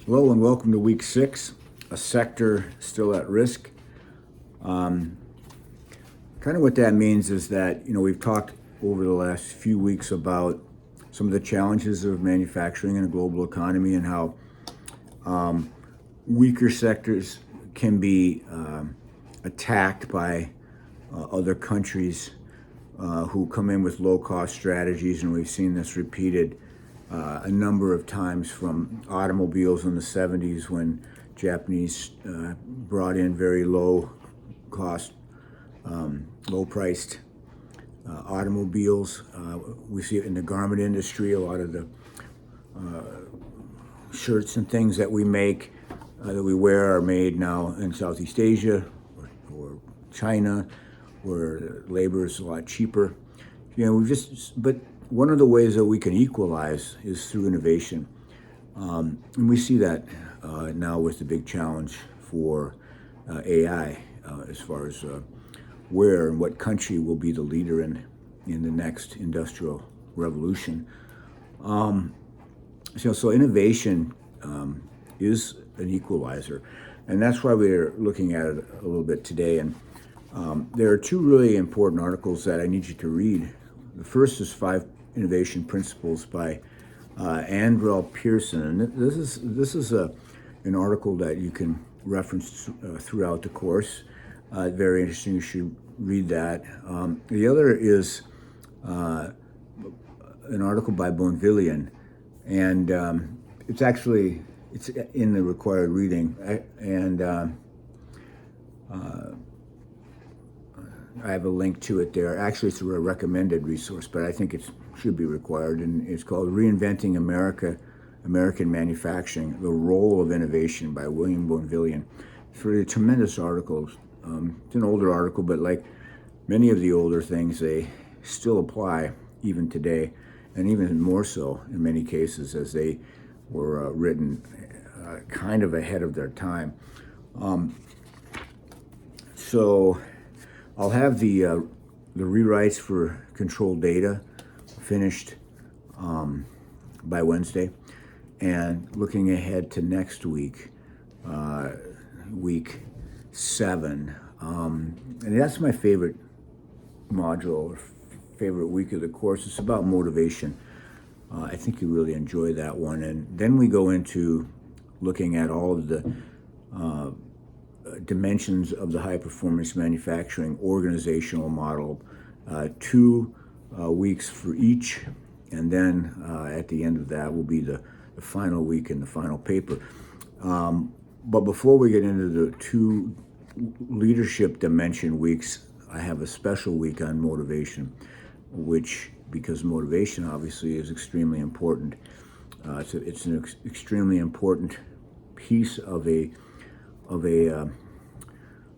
Hello and welcome to week 6, a sector still at risk. Kind of what that means is that, we've talked over the last few weeks about some of the challenges of manufacturing in a global economy and how weaker sectors can be attacked by other countries who come in with low-cost strategies, and we've seen this repeated a number of times, from automobiles in the 70s when Japanese brought in very low-cost, low-priced automobiles. We see it in the garment industry. A lot of the shirts and things that we make, that we wear, are made now in Southeast Asia or China, where labor is a lot cheaper. But one of the ways that we can equalize is through innovation. And we see that now with the big challenge for AI, as far as where and what country will be the leader in the next industrial revolution. So innovation is an equalizer, and that's why we're looking at it a little bit today. And there are two really important articles that I need you to read. The first is 5 Innovation Principles by Andrel Pearson, and this is an article that you can reference throughout the course. Very interesting. You should read that. The other is an article by Bonvillian, and it's in the required reading, and I have a link to it there. Actually, it's a recommended resource, but I think it should be required, and it's called Reinventing American Manufacturing, The Role of Innovation by William Bonvillian. It's really a tremendous article. It's an older article, but like many of the older things, they still apply even today, and even more so in many cases, as they were written kind of ahead of their time. So I'll have the rewrites for controlled data finished by Wednesday, and looking ahead to next week, week 7, and that's my favorite module, or favorite week of the course. It's about motivation. I think you really enjoy that one, and then we go into looking at all of the dimensions of the high-performance manufacturing organizational model, 2 weeks for each, and then at the end of that will be the final week and the final paper. But before we get into the 2 leadership dimension weeks, I have a special week on motivation, because motivation obviously is extremely important. It's an extremely important piece of an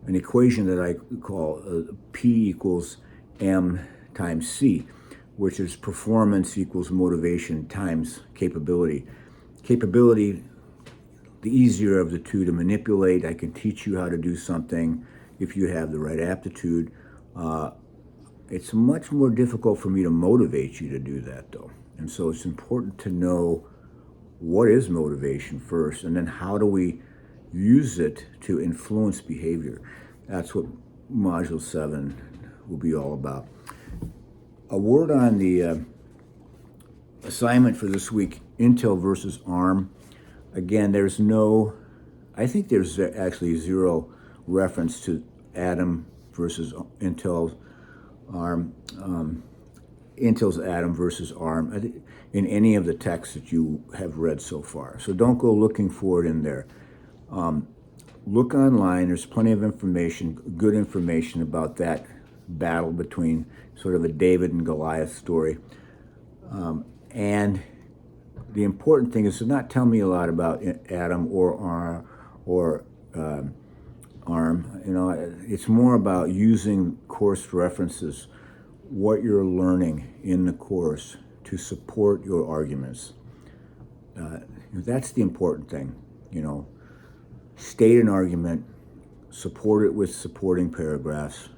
equation that I call P equals M times C, which is performance equals motivation times capability. Capability, the easier of the two to manipulate. I can teach you how to do something if you have the right aptitude. It's much more difficult for me to motivate you to do that, though. And so it's important to know what is motivation first, and then how do we use it to influence behavior. That's what Module 7 will be all about. A word on the assignment for this week, Intel versus ARM. Again, I think there's actually 0 reference to Atom versus Intel's ARM, Intel's Atom versus ARM in any of the texts that you have read so far. So don't go looking for it in there. Look online. There's plenty of information, good information about that battle between sort of a David and Goliath story. And the important thing is to not tell me a lot about Atom or ARM. It's more about using course references, what you're learning in the course, to support your arguments. That's the important thing. State an argument, support it with supporting paragraphs,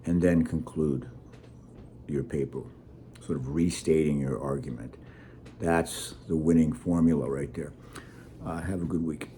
and then conclude your paper, sort of restating your argument. That's the winning formula right there. Have a good week.